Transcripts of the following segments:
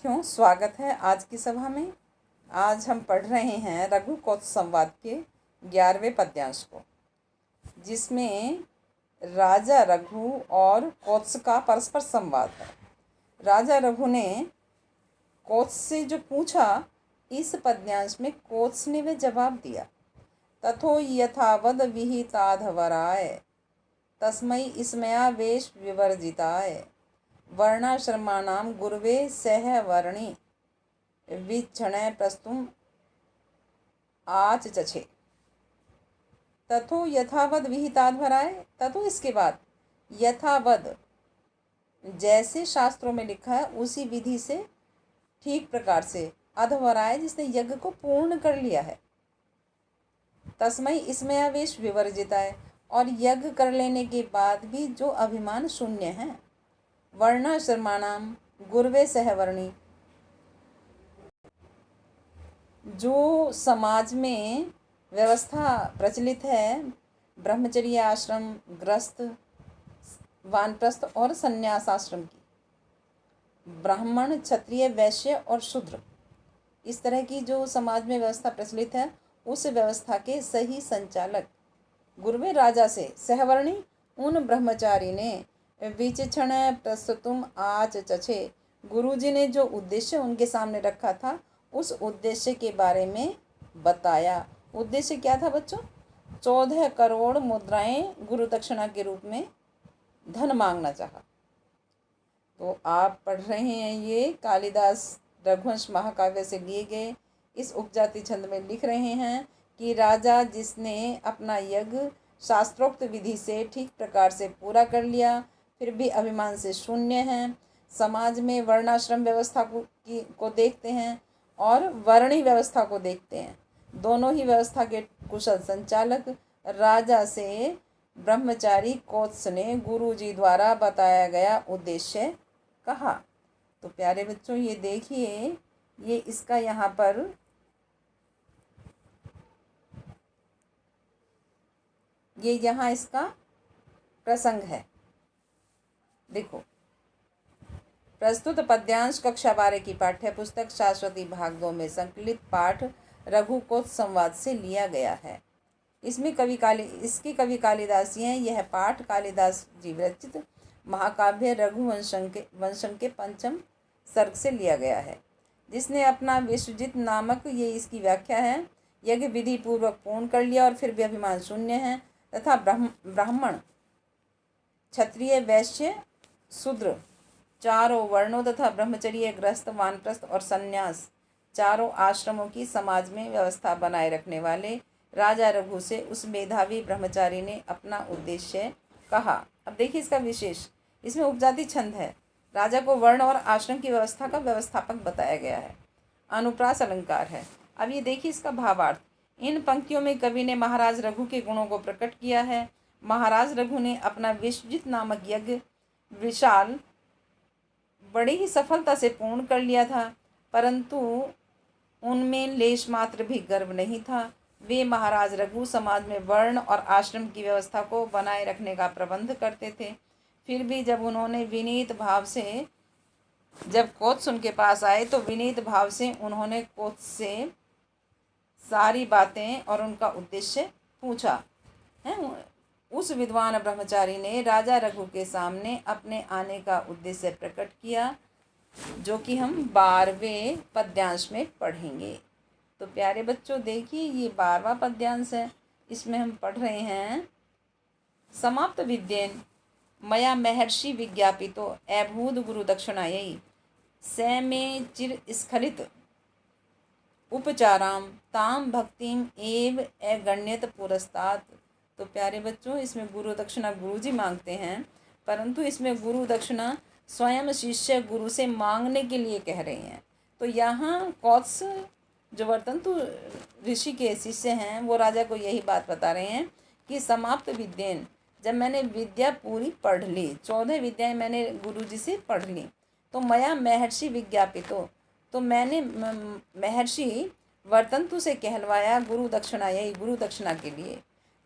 बच्चों, स्वागत है आज की सभा में। आज हम पढ़ रहे हैं रघु कौत्स संवाद के 11वें पद्यांश को, जिसमें राजा रघु और कौत्स का परस्पर संवाद है। राजा रघु ने कौत्स से जो पूछा, इस पद्यांश में कौत्स ने वह जवाब दिया। तथो यथावद विहिताधवराय तस्मै स्मया वेश विवर्जिताय वर्णाश्रमाणां गुरवे सह वर्णि विक्षणय प्रस्तुम आचचछे। तथो यथावद विहिताधवराय, तथो इसके बाद यथावद जैसे शास्त्रों में लिखा है उसी विधि से ठीक प्रकार से अधवराय जिसने यज्ञ को पूर्ण कर लिया है, तस्मै स्मयावेश विवर्जिताय और यज्ञ कर लेने के बाद भी जो अभिमान शून्य है, वर्णाश्रमाणाम गुरवे सहवर्णी जो समाज में व्यवस्था प्रचलित है, ब्रह्मचर्य आश्रम, गृहस्थ, वानप्रस्थ और संन्यास आश्रम की, ब्राह्मण, क्षत्रिय, वैश्य और शूद्र, इस तरह की जो समाज में व्यवस्था प्रचलित है, उस व्यवस्था के सही संचालक गुरवे राजा से सहवर्णी उन ब्रह्मचारी ने विचक्षण प्रस्तुतुम आचचछे, गुरुजी ने जो उद्देश्य उनके सामने रखा था उस उद्देश्य के बारे में बताया। उद्देश्य क्या था बच्चों? 14 करोड़ मुद्राएं गुरु दक्षिणा के रूप में धन मांगना चाहा। तो आप पढ़ रहे हैं, ये कालिदास रघुवंश महाकाव्य से लिए गए इस उपजाति छंद में लिख रहे हैं कि राजा जिसने अपना यज्ञ शास्त्रोक्त विधि से ठीक प्रकार से पूरा कर लिया, फिर भी अभिमान से शून्य हैं, समाज में वर्णाश्रम व्यवस्था को देखते हैं और वर्णी व्यवस्था को देखते हैं, दोनों ही व्यवस्था के कुशल संचालक राजा से ब्रह्मचारी कौत्स ने गुरुजी द्वारा बताया गया उद्देश्य कहा। तो प्यारे बच्चों, ये देखिए, ये इसका यहाँ पर यहाँ इसका प्रसंग है। देखो, प्रस्तुत पद्यांश कक्षा 12 की पाठ्य पुस्तक शाश्वती भाग 2 में संकलित पाठ रघु कौत्स संवाद से लिया गया है। इसकी कवि कालिदास हैं। यह पाठ कालिदास जी विरचित महाकाव्य रघुवंशम के 5म सर्ग से लिया गया है, जिसने अपना विश्वजित नामक, ये इसकी व्याख्या है, यज्ञ विधि पूर्वक पूर्ण कर लिया और फिर भी अभिमान शून्य है तथा ब्राह्मण, क्षत्रिय, वैश्य, शूद्र चारों वर्णों तथा ब्रह्मचर्य, गृहस्थ, वानप्रस्थ और संन्यास चारों आश्रमों की समाज में व्यवस्था बनाए रखने वाले राजा रघु से उस मेधावी ब्रह्मचारी ने अपना उद्देश्य कहा। अब देखिए इसका विशेष, इसमें उपजाति छंद है, राजा को वर्ण और आश्रम की व्यवस्था का व्यवस्थापक बताया गया है, अनुप्रास अलंकार है। अब ये देखिए इसका भावार्थ। इन पंक्तियों में कवि ने महाराज रघु के गुणों को प्रकट किया है। महाराज रघु ने अपना विश्वजित नामक यज्ञ विशाल बड़ी ही सफलता से पूर्ण कर लिया था, परंतु उनमें लेश मात्र भी गर्व नहीं था। वे महाराज रघु समाज में वर्ण और आश्रम की व्यवस्था को बनाए रखने का प्रबंध करते थे। फिर भी जब उन्होंने विनीत भाव से, जब कौत्स उनके पास आए तो विनीत भाव से उन्होंने कौत्स से सारी बातें और उनका उद्देश्य पूछा है। उस विद्वान ब्रह्मचारी ने राजा रघु के सामने अपने आने का उद्देश्य प्रकट किया, जो कि हम 12वें पद्यांश में पढ़ेंगे। तो प्यारे बच्चों, देखिए ये 12वां पद्यांश है। इसमें हम पढ़ रहे हैं, समाप्त विद्येन मया महर्षि विज्ञापितो अभूत गुरु दक्षिणायै स मे चिर स्खलित उपचाराम ताम भक्तिम एव अगण्यत पुरस्तात्। तो प्यारे बच्चों, इसमें गुरु दक्षिणा गुरुजी मांगते हैं, परंतु इसमें गुरु दक्षिणा स्वयं शिष्य गुरु से मांगने के लिए कह रहे हैं। तो यहाँ कौत्स जो वर्तंतु ऋषि के शिष्य हैं, वो राजा को यही बात बता रहे हैं कि समाप्त विद्येन, जब मैंने विद्या पूरी पढ़ ली, 14 विद्याएं मैंने गुरुजी से पढ़ ली, तो मया महर्षि विज्ञापितो, तो मैंने महर्षि वर्तंतु से कहलवाया गुरु दक्षिणा, यही गुरु दक्षिणा के लिए।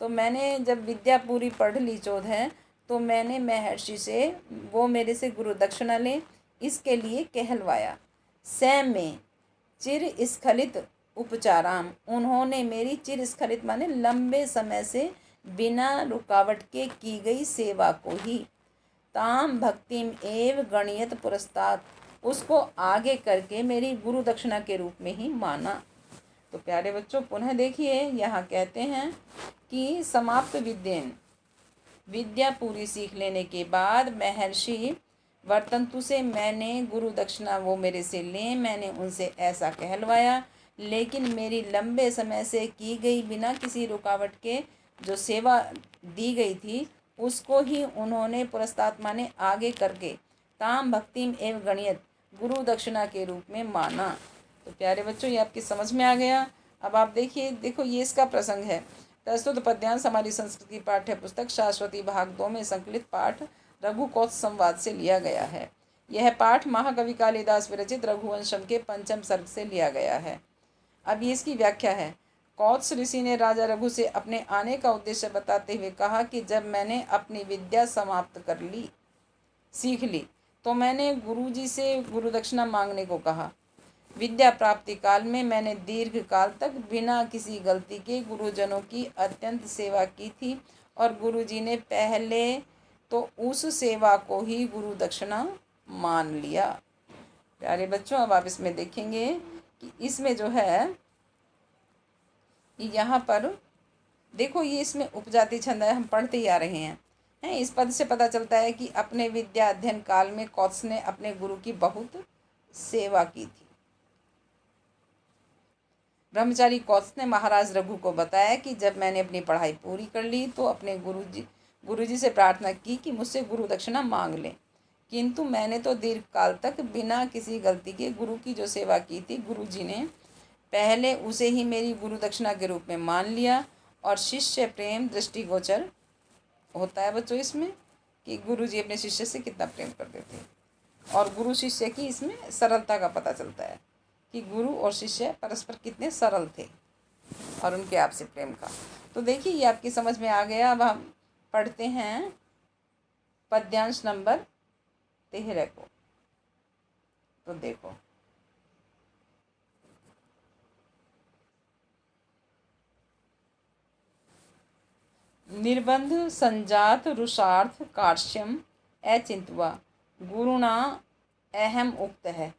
तो मैंने जब विद्या पूरी पढ़ ली 14, तो मैंने महर्षि से, वो मेरे से गुरु दक्षिणा ले, इसके लिए कहलवाया। स में चिर स्खलित उपचाराम, उन्होंने मेरी चिर स्खलित माने लंबे समय से बिना रुकावट के की गई सेवा को ही, ताम भक्तिम एव गणयत पुरस्तात्, उसको आगे करके मेरी गुरु दक्षिणा के रूप में ही माना। तो प्यारे बच्चों पुनः देखिए, यहाँ कहते हैं कि समाप्त विद्येन, विद्या पूरी सीख लेने के बाद महर्षि वर्तंतु से मैंने गुरु दक्षिणा वो मेरे से लें, मैंने उनसे ऐसा कहलवाया, लेकिन मेरी लंबे समय से की गई बिना किसी रुकावट के जो सेवा दी गई थी उसको ही उन्होंने पुरस्तात्मा ने आगे करके ताम भक्तिम एवं गणियत गुरु दक्षिणा के रूप में माना। तो प्यारे बच्चों ये आपकी समझ में आ गया। अब आप देखिए, देखो ये इसका प्रसंग है। प्रस्तुत पद्यांश हमारी संस्कृत की पाठ्य पुस्तक शाश्वती भाग 2 में संकलित पाठ रघुकौत्स संवाद से लिया गया है। यह पाठ महाकवि कालिदास विरचित रघुवंशम के 5वें सर्ग से लिया गया है। अब ये इसकी व्याख्या है। कौत्स ऋषि ने राजा रघु से अपने आने का उद्देश्य बताते हुए कहा कि जब मैंने अपनी विद्या समाप्त कर ली, सीख ली, तो मैंने गुरुजी से गुरु दक्षिणा मांगने को कहा। विद्या प्राप्ति काल में मैंने दीर्घ काल तक बिना किसी गलती के गुरुजनों की अत्यंत सेवा की थी और गुरुजी ने पहले तो उस सेवा को ही गुरु दक्षिणा मान लिया। प्यारे बच्चों अब आप इसमें देखेंगे कि इसमें जो है यहाँ पर देखो, ये इसमें उपजाति छंद है, हम पढ़ते ही आ रहे हैं। इस पद से पता चलता है कि अपने विद्या अध्ययन काल में कौत्स ने अपने गुरु की बहुत सेवा की थी। ब्रह्मचारी कौत्स ने महाराज रघु को बताया कि जब मैंने अपनी पढ़ाई पूरी कर ली तो अपने गुरुजी से प्रार्थना की कि मुझसे गुरु दक्षिणा मांग लें, किंतु मैंने तो दीर्घ काल तक बिना किसी गलती के गुरु की जो सेवा की थी, गुरुजी ने पहले उसे ही मेरी गुरु दक्षिणा के रूप में मान लिया। और शिष्य प्रेम दृष्टिगोचर होता है बच्चों इसमें कि गुरुजी अपने शिष्य से कितना प्रेम करते थे, और गुरु शिष्य की इसमें सरलता का पता चलता है कि गुरु और शिष्य परस्पर कितने सरल थे और उनके आपसी प्रेम का। तो देखिए ये आपकी समझ में आ गया। अब हम पढ़ते हैं पद्यांश नंबर 13 को। तो देखो, निर्बंध संजात रुषार्थ कार्श्यम अचिंतवा गुरुणा अहम उक्त है।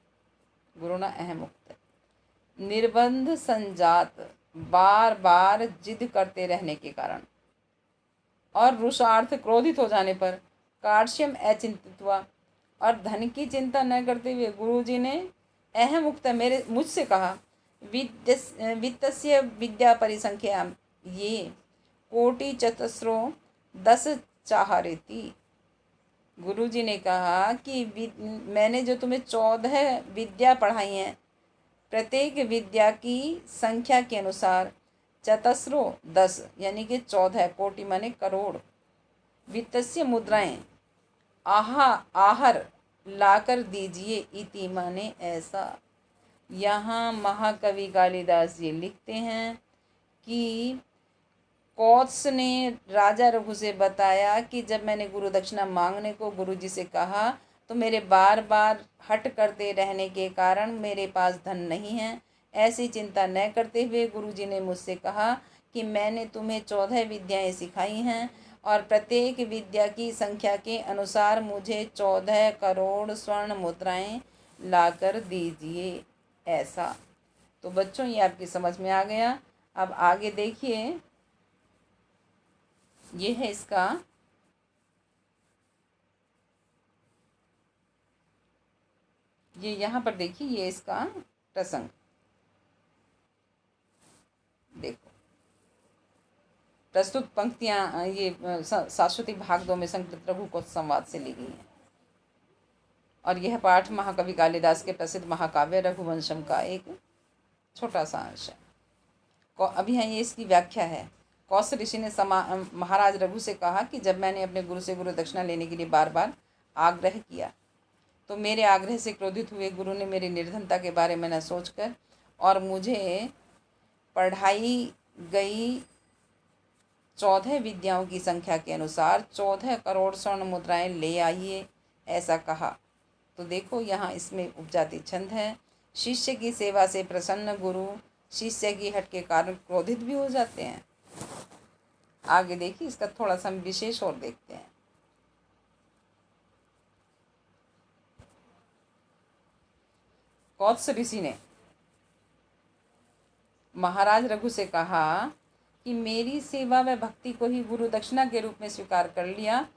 गुरुणा अहम उक्त है। निर्बंध संजात बार बार जिद करते रहने के कारण, और रुषार्थ क्रोधित हो जाने पर, कार्श्यम अचिंतवा और धन की चिंता न करते हुए गुरुजी ने अहम उक्त मुझसे कहा, वित्तस्य विद्या परिसंख्या ये कोटि चतस्रो 10 चाहरेती। गुरुजी ने कहा कि मैंने जो तुम्हें 14 विद्या पढ़ाई हैं, प्रत्येक विद्या की संख्या के अनुसार चतस्रो 10 यानी कि 14 कोटि माने करोड़, वित्तस्य मुद्राएं आहर लाकर दीजिए, इति माने ऐसा। यहाँ महाकवि कालिदास जी लिखते हैं कि कौत्स ने राजा रघु से बताया कि जब मैंने गुरु दक्षिणा मांगने को गुरुजी से कहा तो मेरे बार बार हट करते रहने के कारण मेरे पास धन नहीं है। ऐसी चिंता न करते हुए गुरुजी ने मुझसे कहा कि मैंने तुम्हें 14 विद्याएं सिखाई हैं और प्रत्येक विद्या की संख्या के अनुसार मुझे 14 करोड़ स्वर्ण मुद्राएं लाकर दीजिए, ऐसा। तो बच्चों ये आपकी समझ में आ गया। अब आगे देखिए, ये है इसका ये यहाँ पर देखिए, ये इसका प्रसंग देखो। प्रस्तुत पंक्तियाँ ये शाश्वती भाग 2 में संकलित रघुकौत्स संवाद से ली गई हैं और यह पाठ महाकवि कालिदास के प्रसिद्ध महाकाव्य रघुवंशम का एक छोटा सा अंश है। अभी यहाँ ये इसकी व्याख्या है। कौत्स ऋषि ने महाराज रघु से कहा कि जब मैंने अपने गुरु से गुरु दक्षिणा लेने के लिए बार बार आग्रह किया तो मेरे आग्रह से क्रोधित हुए गुरु ने मेरी निर्धनता के बारे में न सोचकर और मुझे पढ़ाई गई 14 विद्याओं की संख्या के अनुसार 14 करोड़ स्वर्ण मुद्राएं ले आइए, ऐसा कहा। तो देखो यहाँ इसमें उपजाति छंद है। शिष्य की सेवा से प्रसन्न गुरु शिष्य की हट के कारण क्रोधित भी हो जाते हैं। आगे देखिए, इसका थोड़ा सा हम विशेष और देखते हैं। कौत्स ऋषि ने महाराज रघु से कहा कि मेरी सेवा व भक्ति को ही गुरु दक्षिणा के रूप में स्वीकार कर लिया,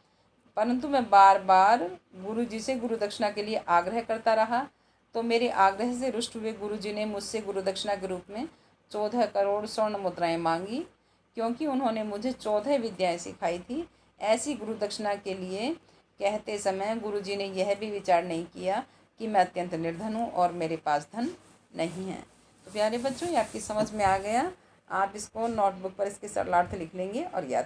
परंतु मैं बार बार गुरु जी से गुरु दक्षिणा के लिए आग्रह करता रहा, तो मेरे आग्रह से रुष्ट हुए गुरु जी ने मुझसे गुरु दक्षिणा के रूप में 14 करोड़ स्वर्ण मुद्राएं मांगी। क्योंकि उन्होंने मुझे 14 विद्याएं सिखाई थी, ऐसी गुरु दक्षिणा के लिए कहते समय गुरु जी ने यह भी विचार नहीं किया कि मैं अत्यंत निर्धन हूँ और मेरे पास धन नहीं है। तो प्यारे बच्चों, ये आपकी समझ में आ गया। आप इसको नोटबुक पर इसके सरलार्थ लिख लेंगे और याद